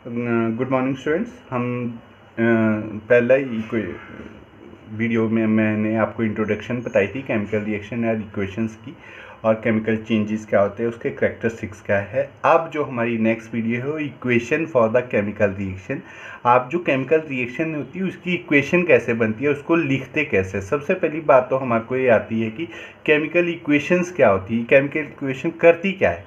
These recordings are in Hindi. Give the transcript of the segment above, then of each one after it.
Good morning students. हम पहला वीडियो में मैंने आपको इंट्रोडक्शन बताई थी केमिकल रिएक्शन या इक्वेशंस की, और केमिकल चेंजेस क्या होते हैं, उसके करैक्टरिस्टिक्स क्या है। अब जो हमारी नेक्स्ट वीडियो है वो equation for the chemical reaction. आप जो केमिकल रिएक्शन होती है उसकी इक्वेशन कैसे बनती है, उसको लिखते कैसे। सबसे पहली बात तो हमारे को ये आती है कि केमिकल इक्वेशंस क्या होती है, केमिकल इक्वेशन करती क्या है।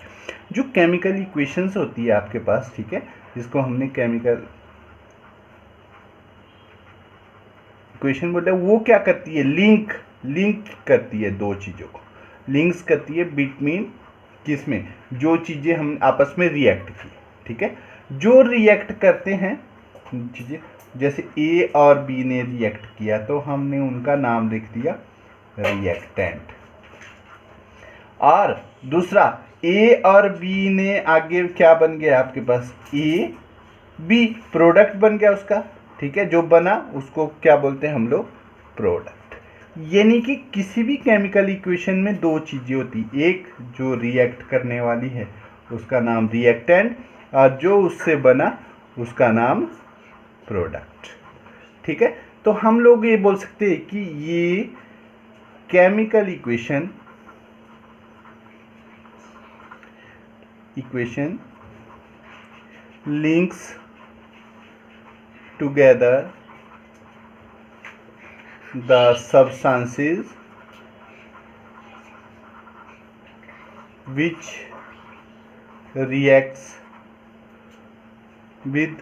जो केमिकल इक्वेशंस होती है आपके पास, ठीक है, जिसको हमने केमिकल इक्वेशन बोलते हैं, वो क्या करती है, लिंक करती है दो चीज़ों को, लिंक्स करती है बिटवीन किसमें, जो चीज़ें हम आपस में रिएक्ट की, ठीक है। जो रिएक्ट करते हैं चीज़ें, जैसे ए और बी ने रिएक्ट किया तो हमने उनका नाम लिख दिया रिएक्टेंट। और दूसरा, ए और बी ने आगे क्या बन गया आपके पास, ए बी प्रोडक्ट बन गया उसका, ठीक है। जो बना उसको क्या बोलते हैं हम लोग, प्रोडक्ट। यानी कि किसी भी केमिकल इक्वेशन में दो चीज़ें होती, एक जो रिएक्ट करने वाली है उसका नाम रिएक्टेंट, और जो उससे बना उसका नाम प्रोडक्ट, ठीक है। तो हम लोग ये बोल सकते हैं कि ये chemical equation links together the substances which reacts with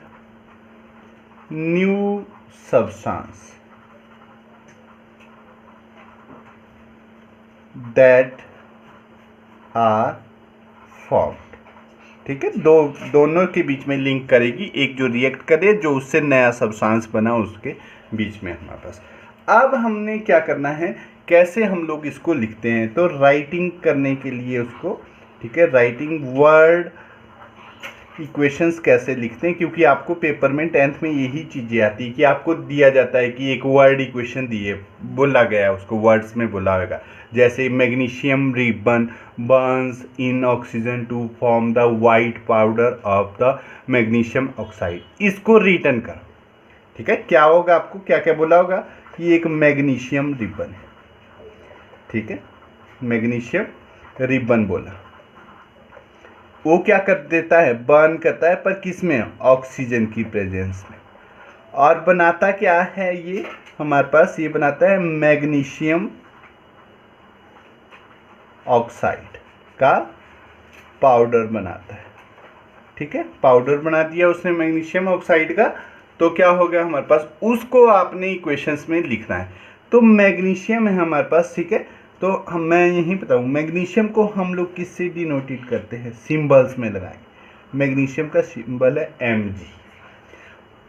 new substance that are formed, ठीक है। दोनों के बीच में लिंक करेगी, एक जो रिएक्ट करे, जो उससे नया सब्सटेंस बना, उसके बीच में हमारे पास। अब हमने क्या करना है, कैसे हम लोग इसको लिखते हैं, तो राइटिंग करने के लिए उसको, ठीक है, राइटिंग वर्ड इक्वेशंस कैसे लिखते हैं, क्योंकि आपको पेपर में 10th में यही चीज़ें आती है कि आपको दिया जाता है कि एक वर्ड इक्वेशन दिए, बोला गया है, उसको वर्ड्स में बोला होगा, जैसे magnesium ribbon burns in oxygen to form the white powder of the magnesium oxide. इसको रिटर्न कर, ठीक है, क्या होगा, आपको क्या क्या बोला होगा कि एक मैग्नीशियम रिबन है, ठीक है, मैग्नीशियम रिबन बोला, वो क्या कर देता है, बर्न करता है, पर किस में, ऑक्सीजन की प्रेजेंस में। और बनाता क्या है ये हमारे पास, ये बनाता है मैग्नीशियम ऑक्साइड का पाउडर बनाता है, ठीक है। पाउडर बना दिया उसने मैग्नीशियम ऑक्साइड का, तो क्या हो गया हमारे पास, उसको आपने इक्वेशंस में लिखना है। तो मैग्नीशियम है हमारे पास, ठीक है। तो मैं यही बताऊँ, मैग्नीशियम को हम लोग किससे डिनोटेट करते हैं, सिंबल्स में लगाएंगे। मैग्नीशियम का सिंबल है Mg,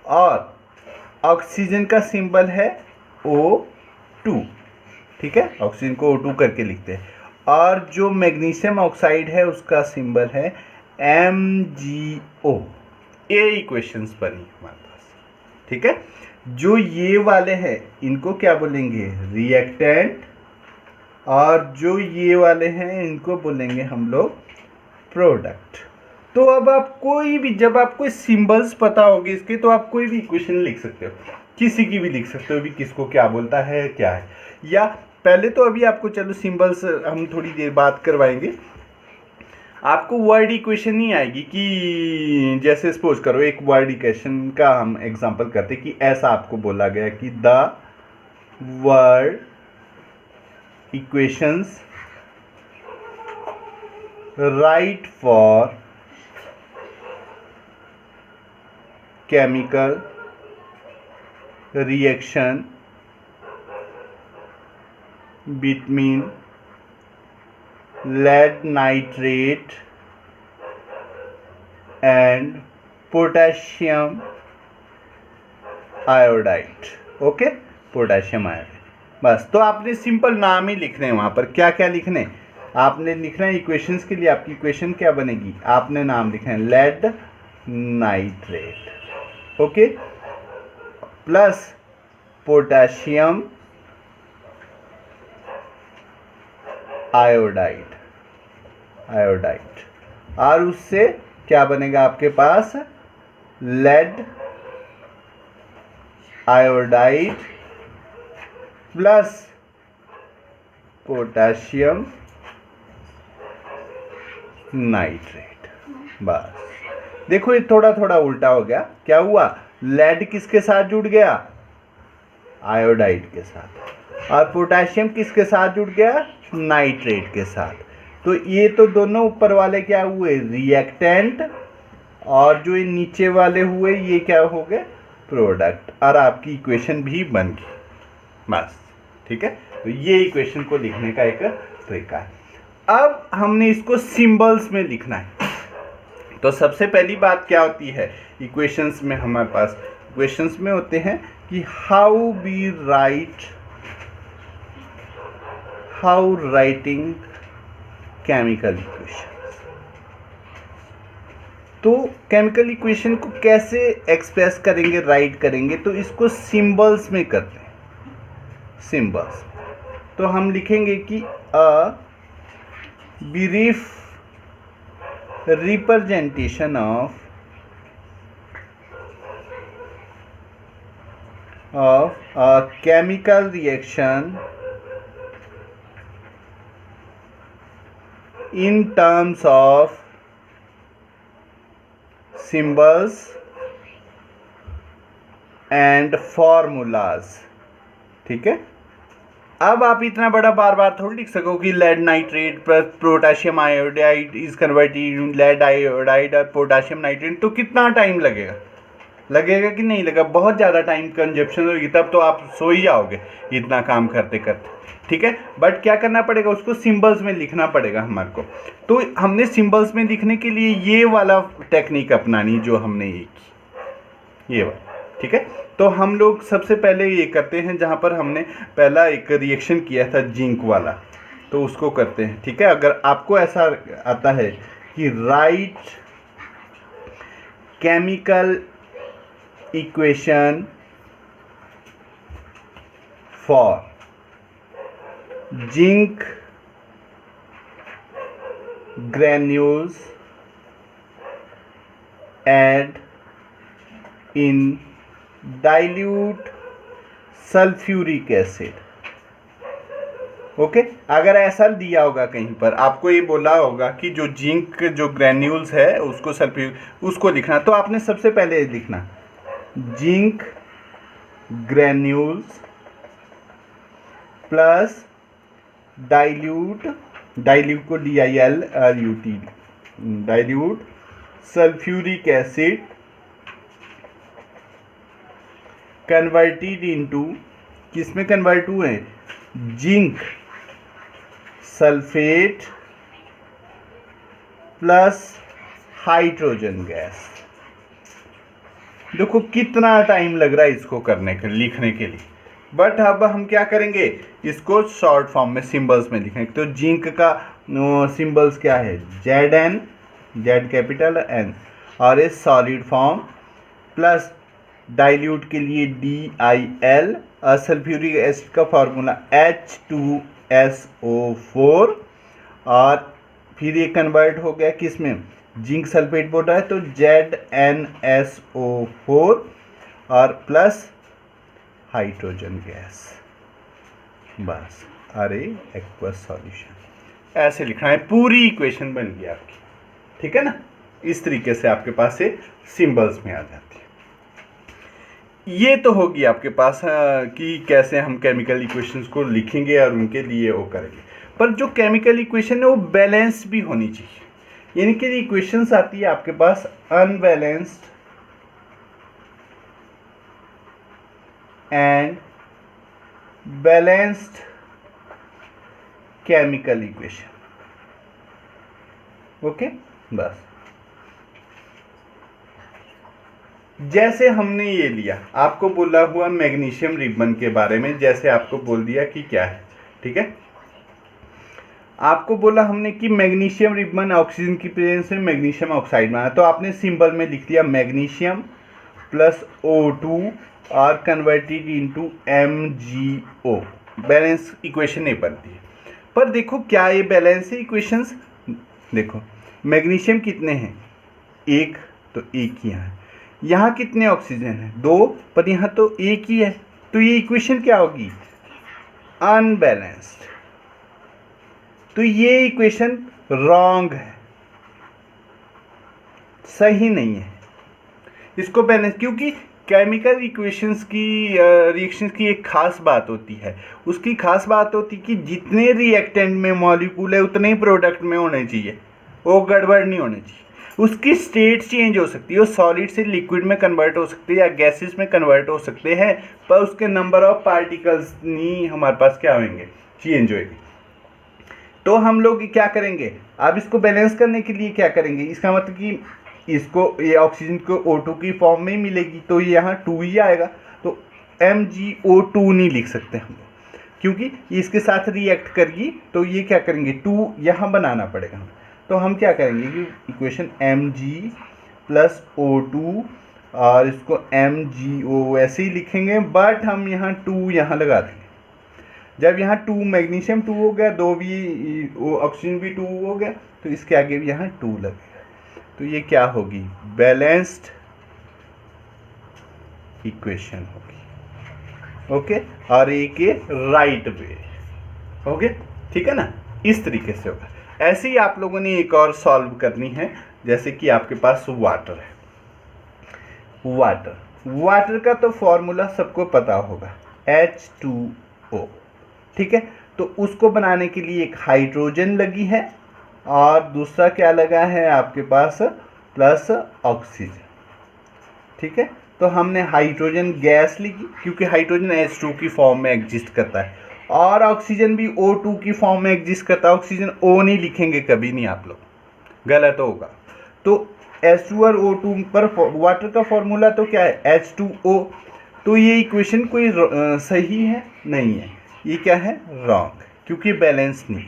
और ऑक्सीजन का सिंबल है O2, ठीक है, ऑक्सीजन को O2 करके लिखते हैं। और जो मैग्नीशियम ऑक्साइड है उसका सिंबल है MgO। ये इक्वेशंस बनी हमारे पास, ठीक है। जो ये वाले हैं इनको क्या बोलेंगे, रिएक्टेंट, और जो ये वाले हैं इनको बोलेंगे हम लोग प्रोडक्ट। तो अब आप कोई भी, जब आपको सिंबल्स पता होंगे इसके, तो आप कोई भी इक्वेशन लिख सकते हो, किसी की भी लिख सकते हो भी, किसको क्या बोलता है क्या है। या पहले तो अभी आपको, चलो सिंबल्स हम थोड़ी देर बाद करवाएंगे, आपको वर्ड इक्वेशन नहीं आएगी कि जैसे सपोज करो एक वर्ड इक्वेशन का हम एग्जांपल करते कि ऐसा आपको बोला गया कि the word equations right for chemical reaction between lead nitrate and potassium iodide, okay, potassium iodide. बस, तो आपने सिंपल नाम ही लिखने हैं वहाँ पर, क्या क्या लिखने, आपने लिखना है इक्वेशंस के लिए, आपकी इक्वेशन क्या बनेगी, आपने नाम लिखना है lead nitrate, okay, plus potassium iodide, और उससे क्या बनेगा आपके पास, lead iodide plus potassium nitrate. बस देखो ये थोड़ा थोड़ा उल्टा हो गया। क्या हुआ, लेड किसके साथ जुड़ गया, आयोडाइड के साथ, और पोटाशियम किसके साथ जुड़ गया, नाइट्रेट के साथ। तो ये तो दोनों ऊपर वाले क्या हुए, रिएक्टेंट, और जो ये नीचे वाले हुए ये क्या हो गए, प्रोडक्ट, और आपकी इक्वेशन भी बन गई। बस ठीक है, तो ये इक्वेशन को लिखने का एक तरीका है। अब हमने इसको सिंबल्स में लिखना है। तो सबसे पहली बात क्या होती है इक्वेशंस में, हमारे पास इक्वेशंस में होते हैं कि हाउ राइटिंग केमिकल इक्वेशन। तो केमिकल इक्वेशन को कैसे एक्सप्रेस करेंगे, राइट करेंगे, तो इसको सिंबल्स में करते हैं, सिंबल्स। तो हम लिखेंगे कि a brief representation of a chemical reaction in terms of symbols and formulas। ठीक है, अब आप इतना बड़ा बार बार थोड़ी लिख सको कि lead nitrate plus potassium iodide is converted lead iodide और पोटाशियम नाइट्रेट। तो कितना टाइम लगेगा कि नहीं लगेगा, बहुत ज़्यादा टाइम कंजप्शन होगी, तब तो आप सो ही जाओगे इतना काम करते करते। ठीक है, बट क्या करना पड़ेगा, उसको सिंबल्स में लिखना पड़ेगा हमारे को। तो हमने सिंबल्स में लिखने के लिए ये वाला टेक्निक अपनानी जो हमने ये की, ये वाला। ठीक है, तो हम लोग सबसे पहले ये करते हैं, जहाँ पर हमने पहला एक रिएक्शन किया था जिंक वाला, तो उसको करते हैं। ठीक है, अगर आपको ऐसा आता है कि right chemical equation for zinc granules add in dilute sulphuric acid. Okay, अगर ऐसा दिया होगा कहीं पर, आपको ये बोला होगा कि जो जिंक जो ग्रैन्यूल्स है उसको उसको लिखना, तो आपने सबसे पहले लिखना जिंक ग्रैन्यूल्स प्लस डाइल्यूट को DILUT dilute sulphuric acid converted into, किस में कन्वर्ट हुए, zinc sulphate plus hydrogen gas. देखो कितना टाइम लग रहा है इसको करने के, लिखने के लिए। बट अब हम क्या करेंगे, इसको शॉर्ट फॉर्म में सिंबल्स में लिखेंगे। तो जिंक का सिंबल्स क्या है, ZN, Z कैपिटल N, और ए सॉलिड फॉर्म, प्लस डाइल्यूट के लिए DIL, और सल्फ्यूरिक एसिड का फॉर्मूला H2SO4, और फिर ये कन्वर्ट हो गया किस में, जिंक सल्फेट बोल रहा है तो ZnSO4 और प्लस हाइड्रोजन गैस। बस, अरे एक्वस सॉल्यूशन ऐसे लिखना है, पूरी इक्वेशन बन गई आपकी। ठीक है ना, इस तरीके से आपके पास से सिंबल्स में आ जाती है। ये तो होगी आपके पास कि कैसे हम केमिकल इक्वेशंस को लिखेंगे और उनके लिए वो करेंगे। पर जो केमिकल इक्वेशन है वो बैलेंस भी होनी चाहिए, यानी कि इक्वेशंस आती है आपके पास unbalanced and balanced chemical equation. Okay, बस जैसे हमने ये लिया, आपको बोला हुआ मैग्नीशियम रिबन के बारे में, जैसे आपको बोल दिया कि क्या है। ठीक है, आपको बोला हमने कि मैग्नीशियम रिबन ऑक्सीजन की प्रेजेंस में मैग्नीशियम ऑक्साइड बना, तो आपने सिंबल में लिख दिया मैग्नीशियम प्लस O2 और converted into MgO। Balance equation नहीं बनती है। पर देखो क्या ये बैलेंस है इक्वेशंस, देखो मैग्नीशियम कितने हैं, एक, तो एक ही यहाँ है। यहाँ कितने ऑक्सीजन है? 2, पर यहाँ तो एक ही है, तो ये इक्वेशन क्या होगी? अनबैलेंस्ड। तो ये इक्वेशन रॉन्ग है, सही नहीं है। इसको बैलेंस, क्योंकि केमिकल इक्वेशंस की रिएक्शंस की एक खास बात होती है, उसकी खास बात होती है कि जितने रिएक्टेंट में मॉलिक्यूल है उतने ही प्रोडक्ट में होने चाहिए, वो गड़बड़ नहीं होनी चाहिए। उसकी स्टेट चेंज हो सकती है, वो सॉलिड से लिक्विड में कन्वर्ट हो सकती है या गैसेस में कन्वर्ट हो सकते हैं, पर उसके नंबर ऑफ पार्टिकल्स नहीं हमारे पास क्या होंगे? चेंज होएगी। तो हम लोग क्या करेंगे? अब इसको बैलेंस करने के लिए क्या करेंगे? इसका मतलब कि इसको, ये ऑक्सीजन को O2 की फॉर्म में ही मिलेगी, तो ये यहाँ 2 ही आएगा, तो MgO2 नहीं लिख सकते हम लोग, क्योंकि इसके साथ रिएक्ट करेगी, तो ये क्या करेंगे? 2 यहाँ बनाना पड़ेगा। तो हम क्या करेंगे कि इक्वेशन Mg प्लस O2 और इसको MgO ऐसे ही लिखेंगे, बट हम यहाँ 2 यहाँ लगा देंगे। जब यहाँ 2 मैग्नीशियम 2 हो गया, 2 भी ऑक्सीजन भी 2 हो गया, तो इसके आगे भी यहाँ 2 लगेगा। तो ये क्या होगी? बैलेंस्ड इक्वेशन होगी। ओके, और ये के राइट वे। ओके, ठीक है ना? इस तरीके से होगा। ऐसे ही आप लोगों ने एक और सॉल्व करनी है, जैसे कि आपके पास वाटर है। वाटर का तो फॉर्मूला सबको पता होगा, H2O, ठीक है? तो उसको बनाने के लिए एक हाइड्रोजन लगी है और दूसरा क्या लगा है आपके पास? प्लस ऑक्सीजन, ठीक है? तो हमने हाइड्रोजन गैस लिखी, क्योंकि हाइड्रोजन H2 की फॉर्म में एग्जिस्ट करता है, और ऑक्सीजन भी O2 की फॉर्म में एग्जिस्ट करता है। ऑक्सीजन O नहीं लिखेंगे कभी नहीं आप लोग, गलत होगा। तो H2 और O2 पर वाटर का फॉर्मूला तो क्या है? H2O। तो ये इक्वेशन कोई सही है? नहीं है, ये क्या है? रॉन्ग, क्योंकि बैलेंस नहीं।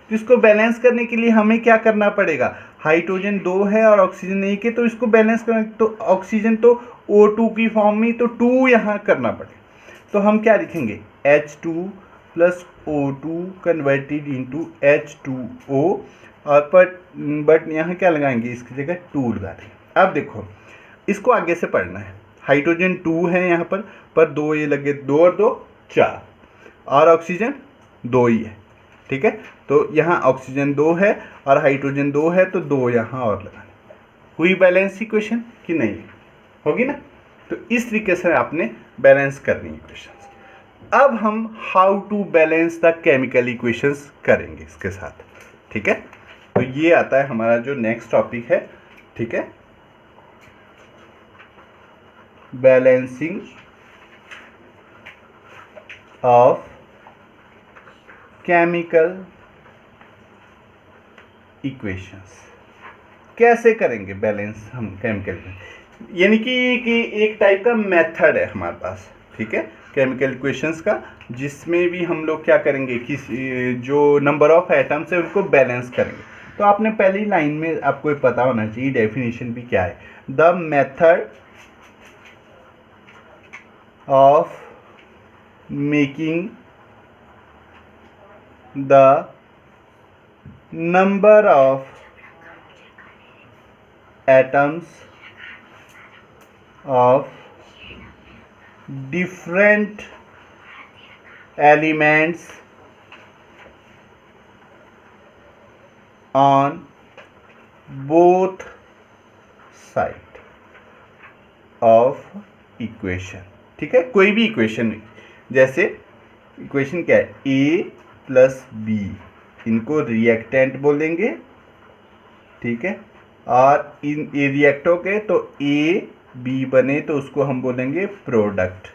तो इसको बैलेंस करने के लिए हमें क्या करना पड़ेगा? हाइड्रोजन 2 है और ऑक्सीजन 1 है, तो इसको बैलेंस करना, तो ऑक्सीजन तो O2 की फॉर्म में, तो 2 यहाँ करना पड़ेगा। तो हम क्या लिखेंगे? H2 plus O2 converted into H2O, और बट यहाँ क्या लगाएंगे? इसकी जगह 2 लगा देंगे। अब देखो, इसको आगे से पढ़ना है। हाइड्रोजन 2 है यहाँ पर 2 ये लगे, 2 और 2 4, और ऑक्सीजन 2 ही है, ठीक है? तो यहाँ ऑक्सीजन 2 है और हाइड्रोजन 2 है, तो 2 यहाँ और लगाना। हुई बैलेंस इक्वेशन कि नहीं? होगी ना? तो इस तरीके से आपने बैलेंस करनी इक्वेशंस। अब हम how to balance the chemical equations करेंगे इसके साथ, ठीक है? तो ये आता है हमारा जो नेक्स्ट टॉपिक है, ठीक है? Balancing of chemical equations. कैसे करेंगे बैलेंस हम केमिकल में? यानी कि एक टाइप का मेथड है हमारे पास, ठीक है, केमिकल इक्वेशंस का, जिसमें भी हम लोग क्या करेंगे कि जो नंबर ऑफ एटम्स है उनको बैलेंस करेंगे। तो आपने पहली लाइन में आपको ये पता होना चाहिए डेफिनेशन भी क्या है। The method of making the number of atoms of different elements on both side of equation, ठीक है? कोई भी इक्वेशन, जैसे इक्वेशन क्या है? A प्लस बी, इनको रिएक्टेंट बोलेंगे, ठीक है? और इन ए रिएक्ट हो गए तो A B बने तो उसको हम बोलेंगे प्रोडक्ट।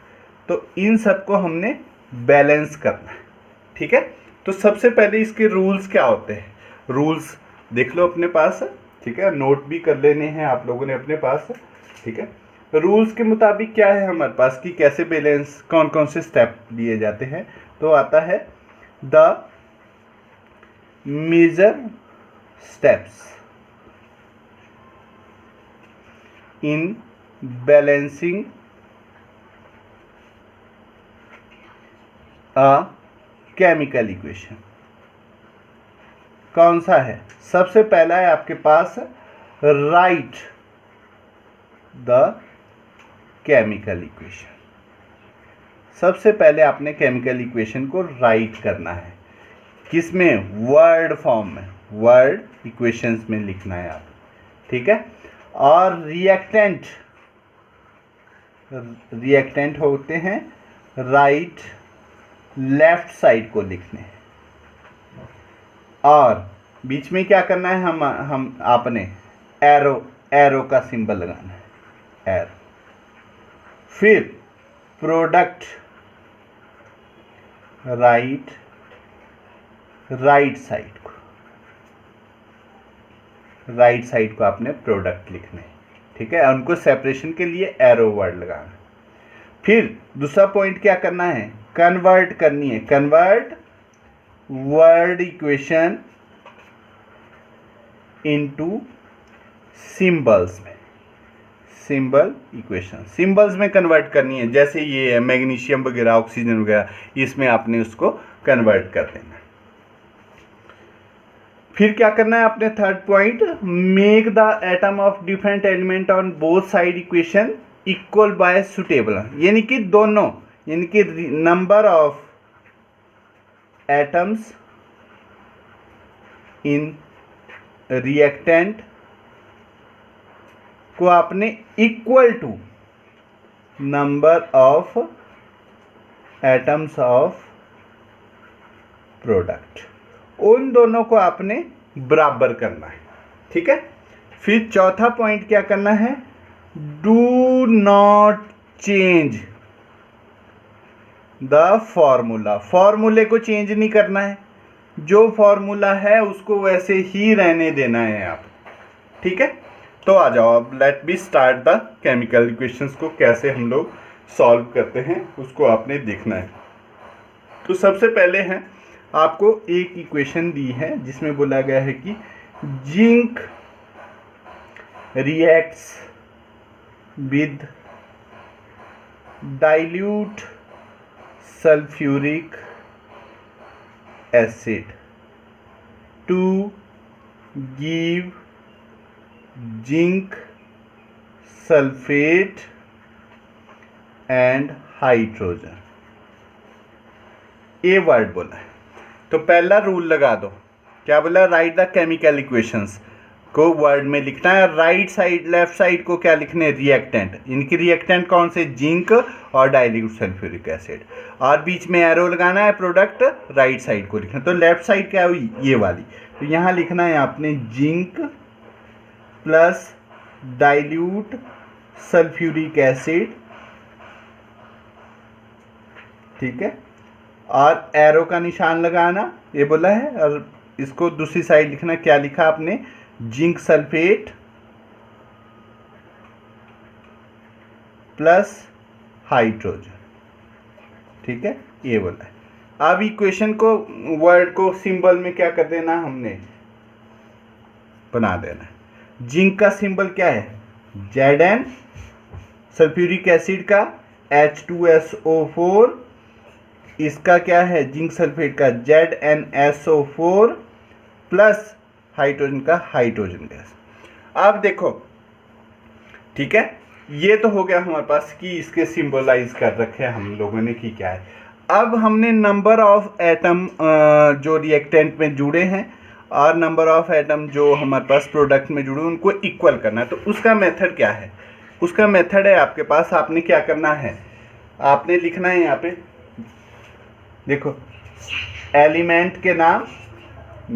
तो इन सबको हमने बैलेंस करना है, ठीक है? तो सबसे पहले इसके रूल्स क्या होते हैं? रूल्स देख लो अपने पास, ठीक है? नोट भी कर लेने हैं आप लोगों ने अपने पास, ठीक है? रूल्स के मुताबिक क्या है हमारे पास कि कैसे बैलेंस, कौन कौन से स्टेप लिए जाते हैं? तो आता है the major steps in balancing a chemical equation. कौन सा है? सबसे पहला है आपके पास राइट द केमिकल इक्वेशन। सबसे पहले आपने केमिकल इक्वेशन को राइट करना है, किसमें? वर्ड फॉर्म में, वर्ड इक्वेशंस में लिखना है आप, ठीक है। और रिएक्टेंट होते हैं राइट लेफ्ट साइड को लिखने हैं, और बीच में क्या करना है? हम आपने एरो का सिंबल लगाना है, एरो। फिर प्रोडक्ट राइट साइड को आपने प्रोडक्ट लिखना है, ठीक है। उनको सेपरेशन के लिए एरो वर्ड लगाना। फिर दूसरा पॉइंट क्या करना है? कन्वर्ट करनी है, convert word equation into symbols में, सिंबल इक्वेशन सिंबल्स में कन्वर्ट करनी है। जैसे ये है मैग्नीशियम वगैरह, ऑक्सीजन वगैरह, इसमें आपने उसको कन्वर्ट कर देना। फिर क्या करना है आपने? Third point, make the atom of different element on both side equation equal by suitable, यानी कि दोनों, यानी कि number of atoms in reactant को आपने equal to number of atoms of product, उन दोनों को आपने बराबर करना है, ठीक है। फिर चौथा पॉइंट क्या करना है? Do not change the formula, फॉर्मूले को चेंज नहीं करना है, जो फॉर्मूला है उसको वैसे ही रहने देना है आप, ठीक है। तो आ जाओ अब, let be start the chemical equations को कैसे हम लोग सॉल्व करते हैं उसको आपने देखना है। तो सबसे पहले है, आपको एक इक्वेशन दी है जिसमें बोला गया है कि zinc reacts with dilute sulphuric acid to give zinc sulphate and hydrogen, a word बोला है। तो पहला रूल लगा दो, क्या बोला? राइट द केमिकल इक्वेशंस को वर्ड में लिखना है, राइट साइड लेफ्ट साइड को क्या लिखने? रिएक्टेंट। इनकी रिएक्टेंट कौन से? जिंक और डाइल्यूट सल्फ्यूरिक एसिड, और बीच में एरो लगाना है, प्रोडक्ट राइट साइड को लिखना। तो लेफ्ट साइड क्या हुई? ये वाली। तो यहाँ लिखना है आपने zinc plus dilute sulphuric acid, ठीक है, और एरो का निशान लगाना, ये बोला है। और इसको दूसरी साइड लिखना, क्या लिखा आपने? जिंक सल्फेट प्लस हाइड्रोजन, ठीक है, ये बोला है। अब इक्वेशन को, वर्ड को सिंबल में क्या कर देना? हमने बना देना है। जिंक का सिंबल क्या है? Zn, सल्फ्यूरिक एसिड का H2SO4, इसका क्या है? जिंक सल्फेट का ZnSO4 प्लस हाइड्रोजन का हाइड्रोजन गैस। अब देखो, ठीक है, ये तो हो गया हमारे पास कि इसके सिंबलाइज कर रखे हैं हम लोगों ने कि क्या है। अब हमने नंबर ऑफ एटम जो रिएक्टेंट में जुड़े हैं और नंबर ऑफ एटम जो हमारे पास प्रोडक्ट में जुड़े, उनको इक्वल करना है। तो उसका मेथड क्या है? उसका मेथड है आपके पास, आपने क्या करना है? आपने लिखना है यहाँ पे, देखो, एलिमेंट के नाम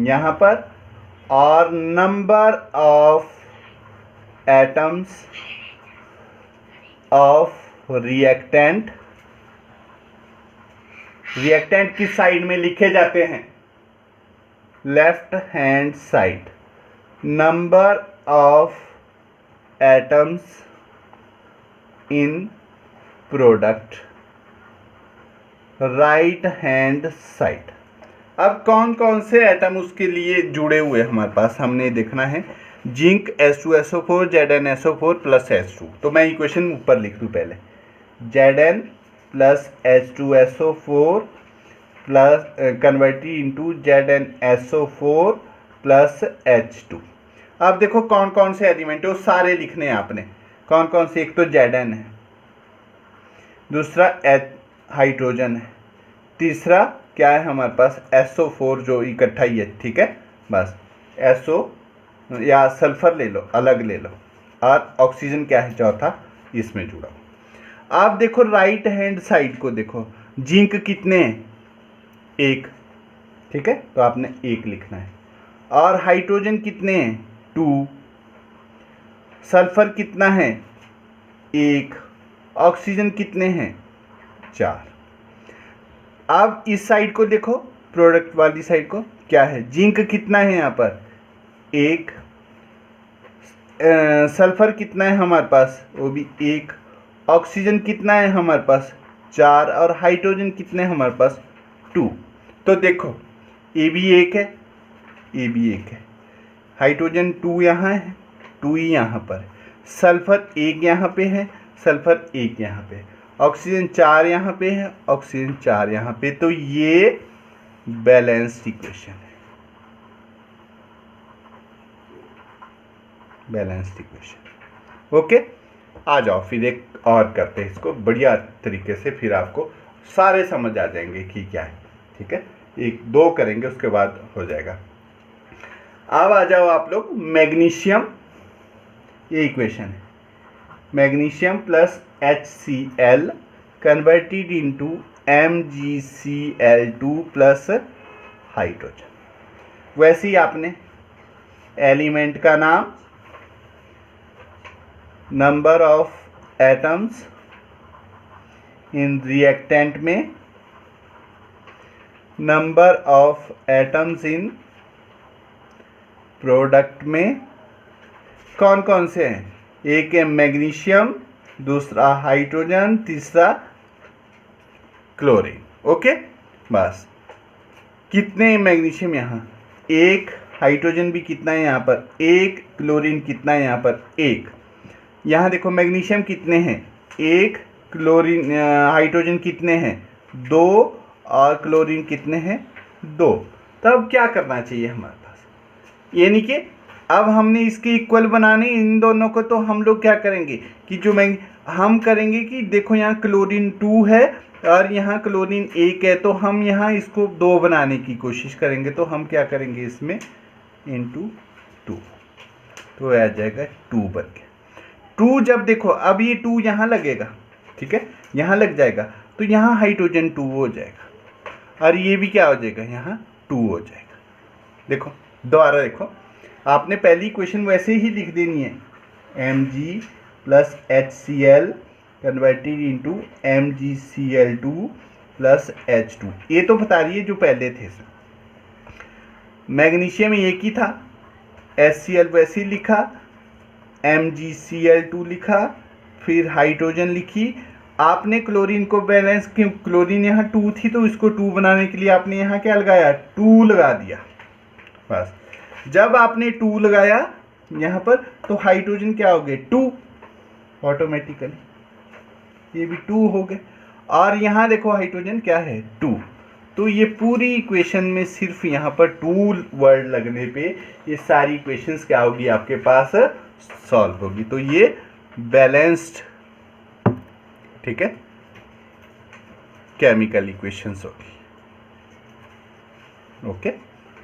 यहाँ पर और number of atoms of reactant. Reactant किस साइड में लिखे जाते हैं? Left hand side. Number of atoms in product, right hand side. अब कौन कौन से एटम उसके लिए जुड़े हुए हमारे पास हमने देखना है। Zinc H2SO4 ZnSO4 plus H2। तो मैं इक्वेशन ऊपर लिख दूँ पहले, Zn plus H2SO4 plus converts into ZnSO4 plus H2। अब देखो कौन कौन से एलिमेंट है वो सारे लिखने हैं आपने। कौन कौन से? एक तो Zn है, दूसरा H हाइड्रोजन है, तीसरा क्या है हमारे पास SO4 जो इकट्ठा ही है, ठीक है। बस SO या सल्फर ले लो, अलग ले लो, और ऑक्सीजन क्या है चौथा इसमें जुड़ा। आप देखो राइट हैंड साइड को देखो, जिंक कितने हैं, 1, ठीक है, तो आपने 1 लिखना है। और हाइड्रोजन कितने हैं, 2, सल्फर कितना है, 1, ऑक्सीजन कितने हैं, 4। अब इस साइड को देखो, प्रोडक्ट वाली साइड को, क्या है, जिंक कितना है यहाँ पर, 1, सल्फर कितना है हमारे पास, वो भी 1, ऑक्सीजन कितना है हमारे पास, 4, और हाइड्रोजन कितने हैं हमारे पास, 2। तो देखो ये भी 1 है, ये भी 1 है, हाइड्रोजन 2 यहाँ है, 2 ही यहाँ पर है, सल्फर 1 यहाँ पे है, सल्फर 1 यहाँ पे, ऑक्सीजन 4 यहाँ पे है, ऑक्सीजन 4 यहाँ पे। तो ये बैलेंस्ड इक्वेशन है, बैलेंस्ड इक्वेशन। ओके, आ जाओ फिर एक और करते हैं इसको बढ़िया तरीके से, फिर आपको सारे समझ आ जाएंगे कि क्या है, ठीक है। 1-2 करेंगे उसके बाद हो जाएगा। अब आ जाओ आप लोग मैग्नीशियम, ये इक्वेशन है, magnesium plus HCl converted into MgCl2 plus hydrogen. वैसे ही आपने एलिमेंट का नाम, number of atoms in reactant में, number of atoms in product में, कौन कौन से हैं, एक है मैग्नीशियम, दूसरा हाइड्रोजन, तीसरा क्लोरीन। ओके, बस कितने मैग्नीशियम यहाँ, 1, हाइड्रोजन भी कितना है यहाँ पर, 1, क्लोरीन कितना है यहाँ पर, 1। यहाँ देखो मैग्नीशियम कितने हैं, 1, क्लोरीन हाइड्रोजन कितने हैं, 2, और क्लोरीन कितने हैं, 2। तब क्या करना चाहिए हमारे पास, यानी कि अब हमने इसके इक्वल बनाने इन दोनों को, तो हम लोग क्या करेंगे कि जो हम करेंगे कि देखो यहाँ क्लोरीन 2 है और यहाँ क्लोरीन 1 है, तो हम यहाँ इसको 2 बनाने की कोशिश करेंगे। तो हम क्या करेंगे इसमें इंटू 2, तो आ जाएगा 2 बन के 2। जब देखो अब ये 2 यहाँ लगेगा, ठीक है, यहाँ लग जाएगा, तो यहाँ हाइड्रोजन 2 हो जाएगा, और ये भी क्या हो जाएगा, यहाँ 2 हो जाएगा। देखो दोबारा देखो, आपने पहली इक्वेशन वैसे ही लिख देनी है, Mg plus HCl converted into MgCl2 plus H2। ये तो बता रही है जो पहले थे, मैग्नीशियम एक ही था, HCl वैसे ही लिखा, MgCl2 लिखा, फिर हाइड्रोजन लिखी। आपने क्लोरीन को बैलेंस, क्यों क्लोरीन यहाँ 2 थी तो इसको 2 बनाने के लिए आपने यहाँ क्या लगाया, 2 लगा दिया। बस जब आपने 2 लगाया यहाँ पर, तो हाइड्रोजन क्या हो गए, 2, ऑटोमेटिकली ये भी 2 हो गए, और यहाँ देखो हाइड्रोजन क्या है, 2। तो ये पूरी इक्वेशन में सिर्फ यहाँ पर 2 वर्ड लगने पे ये सारी इक्वेशंस क्या होगी आपके पास, सॉल्व होगी। तो ये बैलेंस्ड, ठीक है, केमिकल इक्वेशंस होगी। ओके,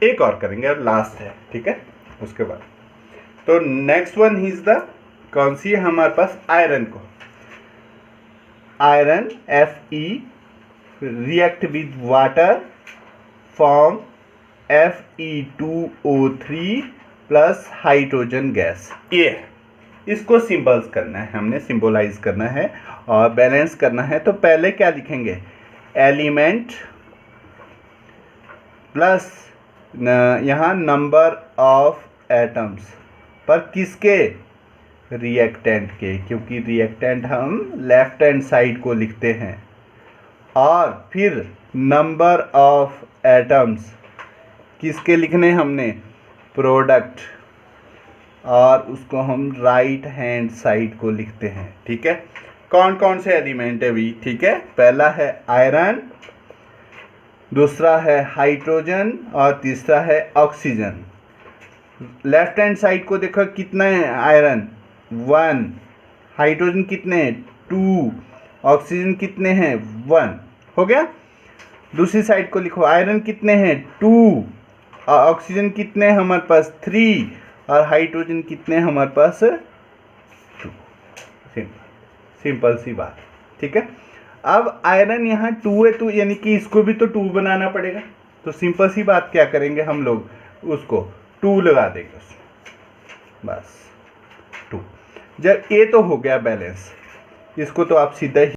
एक और करेंगे और लास्ट है, ठीक है, उसके बाद। तो नेक्स्ट वन इज द, कौन सी है हमारे पास, आयरन को, iron Fe react with water form Fe2O3 plus hydrogen gas. ये है, इसको सिंबल्स करना है, हमने सिंबलाइज करना है और बैलेंस करना है। तो पहले क्या लिखेंगे, एलिमेंट प्लस यहाँ नंबर ऑफ एटम्स पर, किसके, रिएक्टेंट के, क्योंकि रिएक्टेंट हम लेफ्ट हैंड साइड को लिखते हैं, और फिर नंबर ऑफ एटम्स किसके लिखने हमने, प्रोडक्ट, और उसको हम राइट हैंड साइड को लिखते हैं। ठीक है, कौन कौन से एलिमेंट है भी, ठीक है, पहला है आयरन, दूसरा है हाइड्रोजन और तीसरा है ऑक्सीजन। लेफ्ट हैंड साइड को देखो कितना है, आयरन 1, हाइड्रोजन कितने हैं 2, ऑक्सीजन कितने हैं 1, हो गया। दूसरी साइड को लिखो, आयरन कितने हैं 2, ऑक्सीजन कितने हैं हमारे पास 3, और हाइड्रोजन कितने हैं हमारे पास 2। सिंपल सी बात, ठीक है। अब आयरन यहाँ 2 है, तो यानी कि इसको भी तो 2 बनाना पड़ेगा। तो सिंपल सी बात क्या करेंगे हम लोग, उसको 2 लगा देंगे उसमें, बस 2। जब ये तो हो गया बैलेंस, इसको तो आप सीधा ही